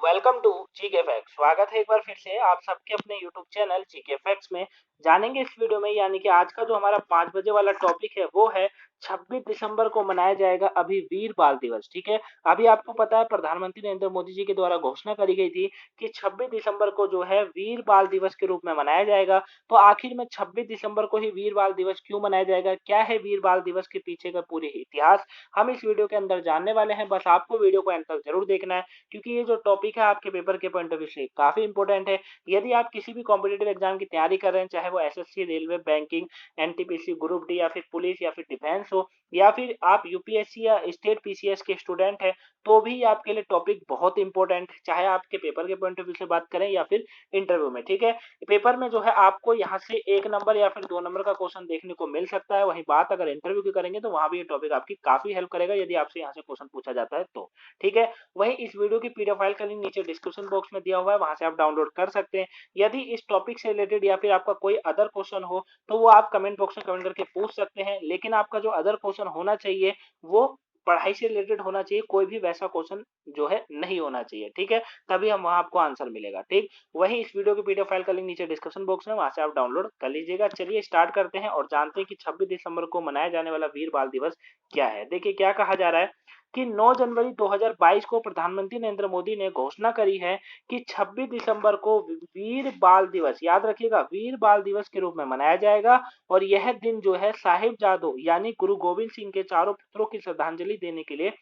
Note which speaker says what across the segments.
Speaker 1: Welcome to GK facts. स्वागत है एक बार फिर से आप सबके अपने यूट्यूब चैनल जीके फैक्ट्स में। जानेंगे इस वीडियो में, यानी कि आज का जो हमारा 5 बजे वाला टॉपिक है वो है 26 दिसंबर को मनाया जाएगा अभी वीर बाल दिवस। ठीक है, अभी आपको पता है प्रधानमंत्री नरेंद्र मोदी जी के द्वारा घोषणा करी गई थी कि 26 दिसंबर को जो है वीर बाल दिवस के रूप में मनाया जाएगा। तो आखिर में 26 दिसंबर को ही वीर बाल दिवस क्यों मनाया जाएगा, क्या है वीर बाल दिवस के पीछे का पूरी इतिहास, हम इस वीडियो के अंदर जानने वाले हैं। बस आपको वीडियो को अंत तक जरूर देखना है, क्योंकि ये जो टॉपिक है आपके पेपर के पॉइंट ऑफ व्यू से काफी इंपॉर्टेंट है। यदि आप किसी भी कॉम्पिटेटिव एग्जाम की तैयारी कर रहे हैं, चाहे वो SSC, railway, banking, NTPC, group D या फिर पुलिस या फिर डिफेंस हो, या फिर आप यूपीएससी या स्टेट पीसीएस के स्टूडेंट हैं, तो भी आपके लिए टॉपिक बहुत इंपॉर्टेंट है, चाहे आपके पेपर के पॉइंट ऑफ व्यू से बात करें या फिर इंटरव्यू में। ठीक है, पेपर में जो है आपको यहाँ से 1 नंबर या फिर 2 नंबर का क्वेश्चन देखने को मिल सकता है। वहीं बात अगर इंटरव्यू की करेंगे तो वहां भी ये टॉपिक आपकी काफी हेल्प करेगा, यदि आपसे यहाँ से क्वेश्चन पूछा जाता है तो। ठीक है, वहीं इस वीडियो की पीडीएफ फाइल का लिंक नीचे डिस्क्रिप्शन बॉक्स में दिया हुआ है, वहां से आप डाउनलोड कर सकते हैं। यदि इस टॉपिक से रिलेटेड या फिर आपका कोई अदर क्वेश्चन हो तो वो आप कमेंट बॉक्स में कमेंट करके पूछ सकते हैं, लेकिन आपका जो अदर क्वेश्चन होना चाहिए वो पढ़ाई से रिलेटेड होना चाहिए, कोई भी वैसा क्वेश्चन जो है नहीं होना चाहिए। ठीक है, तभी हम वहां आपको आंसर मिलेगा। ठीक, वही इस वीडियो की पीडीएफ फाइल का लिंक नीचे डिस्क्रिप्शन बॉक्स में, वहां से आप डाउनलोड कर लीजिएगा। चलिए स्टार्ट करते हैं और जानते हैं कि 26 दिसंबर को मनाया जाने वाला वीर बाल दिवस क्या है। देखिए क्या कहा जा रहा है कि 9 जनवरी 2022 को प्रधानमंत्री नरेंद्र मोदी ने घोषणा करी है कि 26 दिसंबर को वीर बाल दिवस, याद रखिएगा, वीर बाल दिवस के रूप में मनाया जाएगा। और यह दिन जो है साहिबजादों यानी गुरु गोविंद सिंह के चारों पुत्रों की श्रद्धांजलि देने के लिए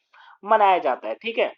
Speaker 1: मनाया जाता है। ठीक है,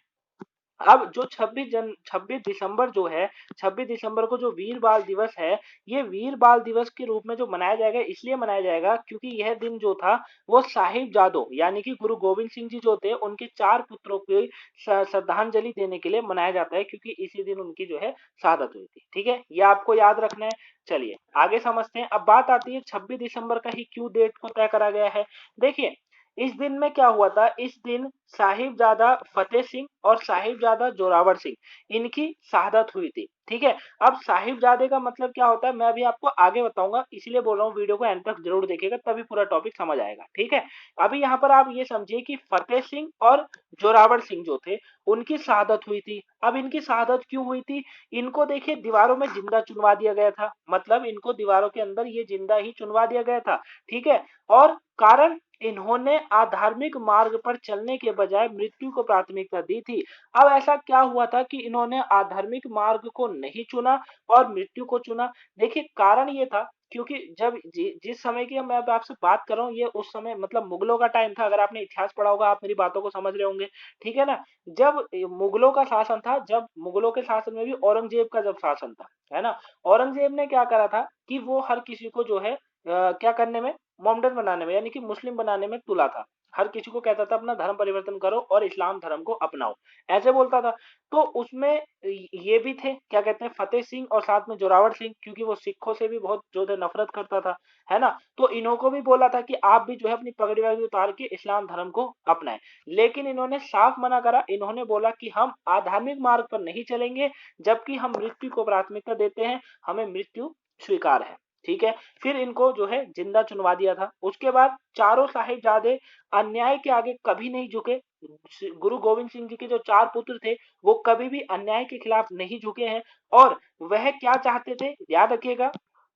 Speaker 1: अब जो 26 दिसंबर जो है, 26 दिसंबर को जो वीर बाल दिवस है, ये वीर बाल दिवस के रूप में जो मनाया जाएगा, इसलिए मनाया जाएगा क्योंकि यह दिन जो था वो साहिबजादों यानी कि गुरु गोविंद सिंह जी जो थे उनके 4 पुत्रों की श्रद्धांजलि देने के लिए मनाया जाता है, क्योंकि इसी दिन उनकी जो है शहादत हुई थी। ठीक है, ये आपको याद रखना है। चलिए आगे समझते हैं। अब बात आती है 26 दिसंबर का ही क्यों डेट को तय करा गया है। देखिए इस दिन में क्या हुआ था, इस दिन साहिबजादा फतेह सिंह और साहिबजादा जोरावर सिंह इनकी शहादत हुई थी। ठीक है, अब साहिबजादे का मतलब क्या होता है मैं अभी आपको आगे बताऊंगा, इसलिए बोल रहा हूँ वीडियो को एंड तक जरूर देखिएगा, तभी पूरा टॉपिक समझ आएगा। ठीक है, अभी यहाँ पर आप ये समझिए कि फतेह सिंह और जोरावर सिंह जो थे उनकी शहादत हुई थी। अब इनकी शहादत क्यों हुई थी, इनको देखिए दीवारों में जिंदा चुनवा दिया गया था, मतलब इनको दीवारों के अंदर ये जिंदा ही चुनवा दिया गया था। ठीक है, और कारण इन्होंने आधार्मिक मार्ग पर चलने के बजाय मृत्यु को प्राथमिकता दी थी। अब ऐसा क्या हुआ था कि इन्होंने आधार्मिक मार्ग को नहीं चुना और मृत्यु को चुना। देखिए कारण ये था क्योंकि जब जिस समय की मैं अब आपसे बात कर रहा हूँ, ये उस समय मतलब मुगलों का टाइम था। अगर आपने इतिहास पढ़ा होगा आप मेरी बातों को समझ रहे होंगे। ठीक है ना, जब मुगलों का शासन था, जब मुगलों के शासन में भी औरंगजेब का जब शासन था, है ना, औरंगजेब ने क्या करा था कि वो हर किसी को जो है क्या करने में, मोमडन बनाने में यानी कि मुस्लिम बनाने में तुला था। हर किसी को कहता था अपना धर्म परिवर्तन करो और इस्लाम धर्म को अपनाओ, ऐसे बोलता था। तो उसमें ये भी थे क्या कहते हैं फतेह सिंह और साथ में जोरावर सिंह, क्योंकि वो सिखों से भी बहुत जो है नफरत करता था, है ना। तो इन्हों को भी बोला था कि आप भी जो है अपनी पगड़ी वगड़ी उतार के इस्लाम धर्म को अपनाएं, लेकिन इन्होंने साफ मना करा। इन्होंने बोला कि हम आधार्मिक मार्ग पर नहीं चलेंगे, जबकि हम मृत्यु को प्राथमिकता देते हैं, हमें मृत्यु स्वीकार है। ठीक है, फिर इनको जो है जिंदा चुनवा दिया था। उसके बाद चारों साहिबजादे अन्याय के आगे कभी नहीं झुके। गुरु गोविंद सिंह जी के जो 4 पुत्र थे वो कभी भी अन्याय के खिलाफ नहीं झुके हैं। और वह क्या चाहते थे याद रखिएगा,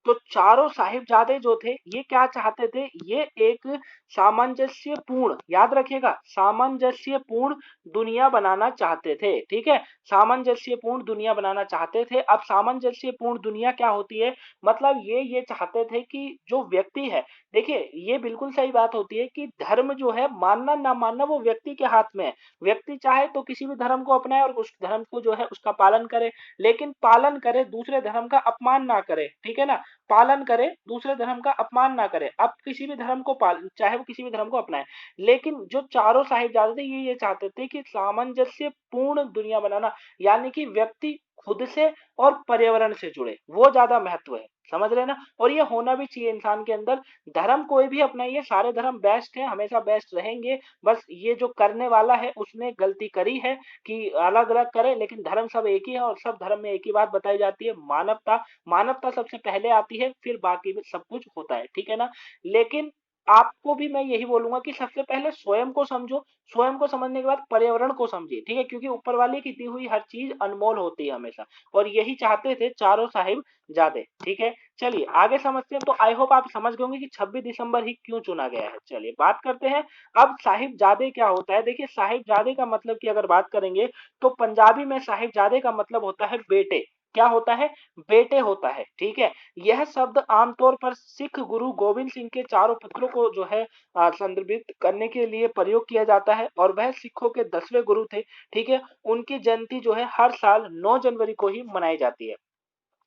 Speaker 1: तो चारों साहिबजादे जो थे ये क्या चाहते थे, ये एक सामंजस्यपूर्ण, याद रखिएगा, सामंजस्यपूर्ण दुनिया बनाना चाहते थे। ठीक है, सामंजस्यपूर्ण दुनिया बनाना चाहते थे। अब सामंजस्यपूर्ण दुनिया क्या होती है, मतलब ये चाहते थे कि जो व्यक्ति है, देखिए ये बिल्कुल सही बात होती है कि धर्म जो है मानना ना मानना वो व्यक्ति के हाथ में है। व्यक्ति चाहे तो किसी भी धर्म को अपनाए और उस धर्म को जो है उसका पालन करे, लेकिन पालन करे दूसरे धर्म का अपमान ना करे। ठीक है ना, पालन करे दूसरे धर्म का अपमान ना करे। अब किसी भी धर्म को पाल चाहे वो किसी भी धर्म को अपनाए, लेकिन जो चारों साहिबजादे थे ये चाहते थे कि सामंजस्य पूर्ण दुनिया बनाना, यानी कि व्यक्ति खुद से और पर्यावरण से जुड़े, वो ज्यादा महत्व है। समझ रहे ना, और ये होना भी चाहिए इंसान के अंदर। धर्म कोई भी अपनाइए, सारे धर्म बेस्ट है, हमेशा बेस्ट रहेंगे। बस ये जो करने वाला है उसने गलती करी है कि अलग अलग करे, लेकिन धर्म सब एक ही है और सब धर्म में एक ही बात बताई जाती है, मानवता। मानवता सबसे पहले आती है, फिर बाकी भी सब कुछ होता है। ठीक है ना, लेकिन आपको भी मैं यही बोलूंगा कि सबसे पहले स्वयं को समझो, स्वयं को समझने के बाद पर्यावरण को समझिए, ठीक है, क्योंकि ऊपर वाले की दी हुई हर चीज अनमोल होती है हमेशा, और यही चाहते थे चारों साहिब जादे, ठीक है। चलिए आगे समझते हैं। तो आई होप आप समझ गए होंगे कि 26 दिसंबर ही क्यों चुना गया है। चलिए बात करते हैं अब साहिबजादे क्या होता है। देखिए साहिबजादे का मतलब की अगर बात करेंगे तो पंजाबी में साहिबजादे का मतलब होता है बेटे। क्या होता है? बेटे होता है, ठीक है। यह शब्द आमतौर पर सिख गुरु गोविंद सिंह के चारों पुत्रों को जो है संदर्भित करने के लिए प्रयोग किया जाता है, और वह सिखों के 10वें गुरु थे, ठीक है। उनकी जयंती जो है हर साल 9 जनवरी को ही मनाई जाती है।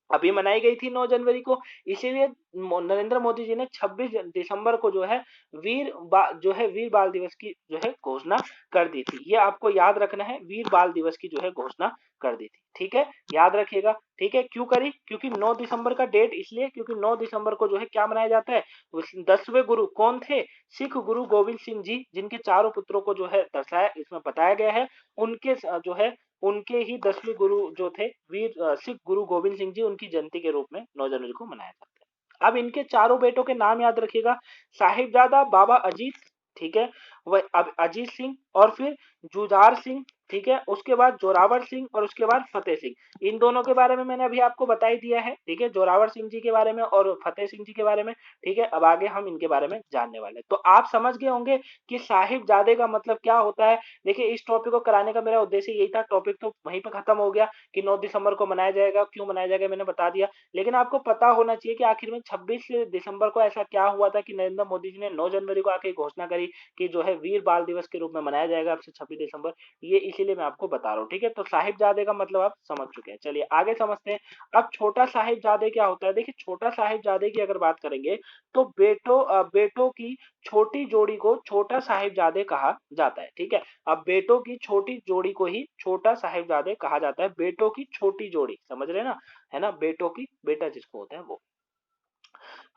Speaker 1: अभी मनाई गई थी 9 जनवरी को, इसीलिए नरेंद्र मोदी जी ने 26 दिसंबर को जो है वीर बाल दिवस की जो है घोषणा कर दी थी। ये आपको याद रखना है, वीर बाल दिवस की जो है घोषणा कर दी थी, ठीक है, याद रखिएगा, ठीक है। क्यों करी? क्योंकि 9 दिसंबर का डेट इसलिए क्योंकि 9 दिसंबर को जो है क्या मनाया जाता है, उस 10वें गुरु कौन थे? सिख गुरु गोविंद सिंह जी, जिनके चारों पुत्रों को जो है दर्शाया इसमें बताया गया है। उनके जो है उनके ही 10वें गुरु जो थे सिख गुरु गोविंद सिंह जी, उनकी जयंती के रूप में 9 जनवरी को मनाया जाता है। अब इनके चारों बेटों के नाम याद रखिएगा। साहिबजादा बाबा अजीत, ठीक है, वह अब अजीत सिंह, और फिर जुझार सिंह, ठीक है, उसके बाद जोरावर सिंह, और उसके बाद फतेह सिंह। इन दोनों के बारे में मैंने अभी आपको बता ही दिया है, ठीक है, जोरावर सिंह जी के बारे में और फतेह सिंह जी के बारे में, ठीक है। अब आगे हम इनके बारे में जानने वाले हैं। तो आप समझ गए होंगे कि साहिबजादे का मतलब क्या होता है। देखिए इस टॉपिक को कराने का मेरा उद्देश्य यही था। टॉपिक तो वहीं पे खत्म हो गया कि 9 दिसंबर को मनाया जाएगा, क्यों मनाया जाएगा मैंने बता दिया, लेकिन आपको पता होना चाहिए कि आखिर में 26 दिसंबर को ऐसा क्या हुआ था कि नरेंद्र मोदी जी ने 9 जनवरी को आके घोषणा करी कि जो है वीर बाल दिवस के रूप में मनाया जाएगा अब से 26 दिसंबर। ये इसीलिए मैं आपको बता रहा हूँ, ठीक है। तो साहिबजादे का मतलब आप समझ चुके हैं। चलिए आगे समझते हैं। अब छोटा साहिबजादे क्या होता है। देखिए छोटा साहिबजादे की अगर बात करेंगे तो बेटों की छोटी जोड़ी को छोटा साहिबजादे कहा जाता है, ठीक है। अब बेटों की छोटी जोड़ी को ही छोटा साहिबजादे कहा जाता है। बेटों की छोटी जोड़ी, समझ रहे हैं ना, है ना, बेटों की, बेटा जिसको होता है वो।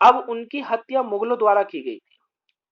Speaker 1: अब उनकी हत्या मुगलों द्वारा की गई थी।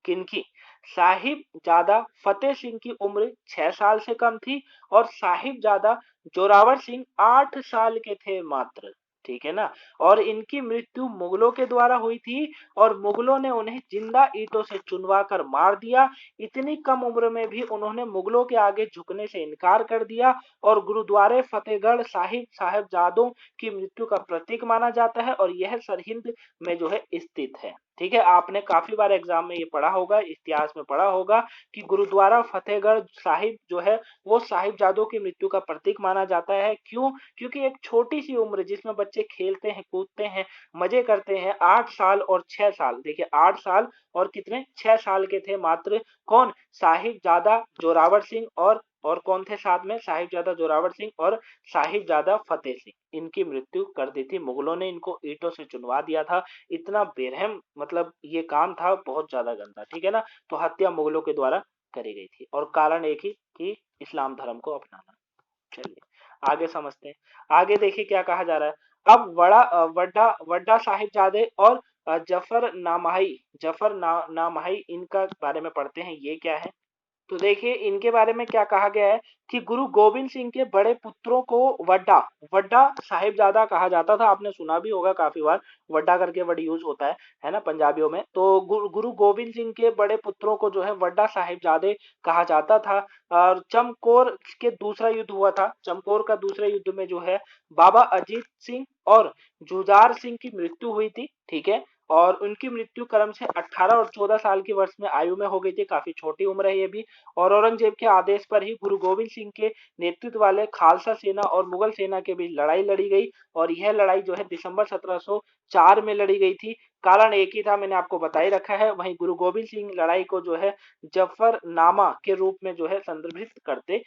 Speaker 1: किनकी? साहिबजादा फतेह सिंह की उम्र 6 साल से कम थी, और साहिबजादा जोरावर सिंह 8 साल के थे मात्र, ठीक है ना। और इनकी मृत्यु मुगलों के द्वारा हुई थी, और मुगलों ने उन्हें जिंदा ईंटों से चुनवा कर मार दिया। इतनी कम उम्र में भी उन्होंने मुगलों के आगे झुकने से इनकार कर दिया, और गुरुद्वारे फतेहगढ़ साहिब साहिबजादों की मृत्यु का प्रतीक माना जाता है, और यह सरहिंद में जो है स्थित है, ठीक है। आपने काफी बार एग्जाम में ये पढ़ा होगा, इतिहास में पढ़ा होगा कि गुरुद्वारा फतेहगढ़ साहिब जो है वो साहिबजादों की मृत्यु का प्रतीक माना जाता है। क्यों? क्योंकि एक छोटी सी उम्र जिसमें बच्चे खेलते हैं, कूदते हैं, मजे करते हैं, 8 साल और 6 साल, देखिए 8 साल और कितने, 6 साल के थे मात्र। कौन? साहिबजादा जोरावर सिंह, और कौन थे साथ में? साहिबजादा जोरावर सिंह और साहिबजादा फतेह सिंह। इनकी मृत्यु कर दी थी मुगलों ने, इनको ईंटों से चुनवा दिया था। इतना बेरहम मतलब ये काम था, बहुत ज्यादा गंदा, ठीक है ना। तो हत्या मुगलों के द्वारा करी गई थी, और कारण एक ही कि इस्लाम धर्म को अपनाना। चलिए आगे समझते हैं। आगे देखिए क्या कहा जा रहा है। अब वड्डा वड्डा साहिबजादे और नामाही इनका बारे में पढ़ते हैं, ये क्या है। तो देखिए इनके बारे में क्या कहा गया है कि गुरु गोविंद सिंह के बड़े पुत्रों को वड्डा वड्डा साहिबजादा कहा जाता था। आपने सुना भी होगा काफी बार, वड्डा करके वर्ड यूज होता है ना पंजाबियों में। तो गुरु गोविंद सिंह के बड़े पुत्रों को जो है वड्डा साहिबजादे कहा जाता था। और चमकौर के दूसरा युद्ध हुआ था। चमकौर का दूसरे युद्ध में जो है बाबा अजीत सिंह और जुझार सिंह की मृत्यु हुई थी, ठीक है। और उनकी मृत्यु क्रम से 18 और 14 साल की वर्ष में आयु में हो गई थी, काफी छोटी उम्र है ये भी। और औरंगजेब के आदेश पर ही गुरु गोविंद सिंह के नेतृत्व वाले खालसा सेना और मुगल सेना के बीच लड़ाई लड़ी गई, और यह लड़ाई जो है दिसंबर 1704 में लड़ी गई थी। कारण एक ही था, मैंने आपको बता ही रखा है। वहीं गुरु गोविंद सिंह लड़ाई को जो है जफरनामा के रूप में जो है संदर्भित करते हैं,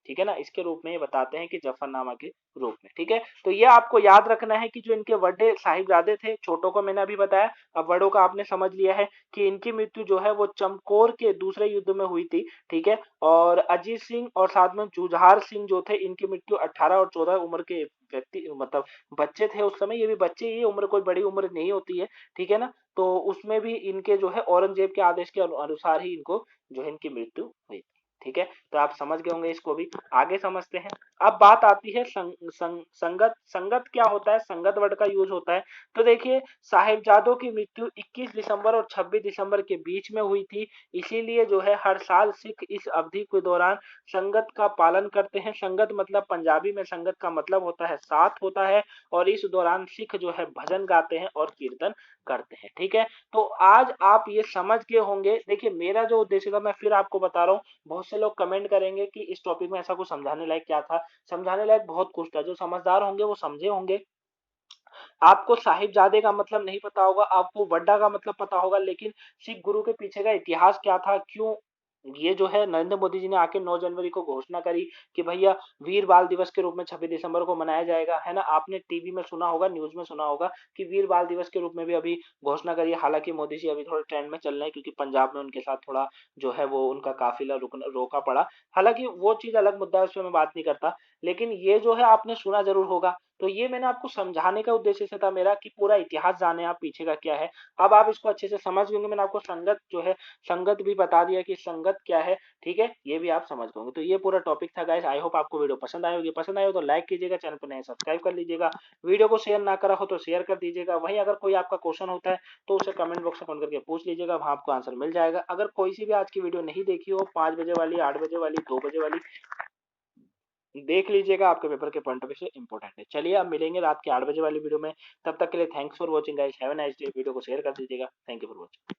Speaker 1: ठीक है ना। इसके रूप में ये बताते हैं कि जफरनामा के रूप में, ठीक है। तो ये आपको याद रखना है कि जो इनके बड़े साहिबजादे थे, छोटों को मैंने अभी बताया, अब बड़ों का आपने समझ लिया है कि इनकी मृत्यु जो है वो चमकौर के दूसरे युद्ध में हुई थी, ठीक है। और अजीत सिंह और साथ में जुझार सिंह जो थे, इनकी मृत्यु 18 और 14 उम्र के व्यक्ति मतलब बच्चे थे उस समय। ये भी बच्चे ही, उम्र कोई बड़ी उम्र नहीं होती है, ठीक है ना। तो उसमें भी इनके जो है औरंगजेब के आदेश के अनुसार ही इनको जो है इनकी मृत्यु हुई। ठीक है, तो आप समझ गए होंगे इसको भी। आगे समझते हैं। अब बात आती है संगत। संगत क्या होता है, संगत वर्ड का यूज होता है। तो देखिए, साहिबजादों की मृत्यु 21 दिसंबर और 26 दिसंबर के बीच में हुई थी। इसीलिए जो है हर साल सिख इस अवधि के दौरान संगत का पालन करते हैं। संगत मतलब पंजाबी में संगत का मतलब होता है साथ होता है, और इस दौरान सिख जो है भजन गाते हैं और कीर्तन करते हैं। ठीक है, तो आज आप ये समझ गए होंगे। देखिए, मेरा जो उद्देश्य था मैं फिर आपको बता रहा हूँ। बहुत से लोग कमेंट करेंगे कि इस टॉपिक में ऐसा कुछ समझाने लायक क्या था। समझाने लायक बहुत कुछ था, जो समझदार होंगे वो समझे होंगे। आपको साहिबजादे का मतलब नहीं पता होगा, आपको वड्डा का मतलब पता होगा, लेकिन सिख गुरु के पीछे का इतिहास क्या था, क्यों ये जो है नरेंद्र मोदी जी ने आके 9 जनवरी को घोषणा करी कि भैया वीर बाल दिवस के रूप में 26 दिसंबर को मनाया जाएगा, है ना। आपने टीवी में सुना होगा, न्यूज में सुना होगा कि वीर बाल दिवस के रूप में भी अभी घोषणा करी है। हालांकि मोदी जी अभी थोड़े ट्रेंड में चल रहे हैं, क्योंकि पंजाब में उनके साथ थोड़ा जो है वो उनका काफिला रोका पड़ा। हालांकि वो चीज अलग मुद्दा है, उस पर मैं बात नहीं करता। लेकिन ये जो है आपने सुना जरूर होगा। तो ये मैंने आपको समझाने का उद्देश्य से था मेरा, कि पूरा इतिहास जाने आप पीछे का क्या है। अब आप इसको अच्छे से समझ गए होंगे। मैंने आपको संगत जो है, संगत भी बता दिया कि संगत क्या है। ठीक है, ये भी आप समझ गए होंगे। तो ये पूरा टॉपिक था गाइस। आई होप आपको वीडियो पसंद आई होगी। पसंद आए हो तो लाइक कीजिएगा, चैनल पर नए सब्सक्राइब कर लीजिएगा, वीडियो को शेयर ना करा हो तो शेयर कर दीजिएगा। वहीं अगर कोई आपका क्वेश्चन होता है तो उसे कमेंट बॉक्स में कमेंट करके पूछ लीजिएगा, वहां आपको आंसर मिल जाएगा। अगर कोई सी भी आज की वीडियो नहीं देखी हो, 5 बजे वाली, 8 बजे वाली, 2 बजे वाली, देख लीजिएगा, आपके पेपर के पॉइंट ऑफ व्यू से इंपॉर्टेंट है। चलिए, अब मिलेंगे रात के 8 बजे वाली वीडियो में। तब तक के लिए thanks for watching guys, have a nice day. Video को शेयर कर दीजिएगा। Thank you for watching.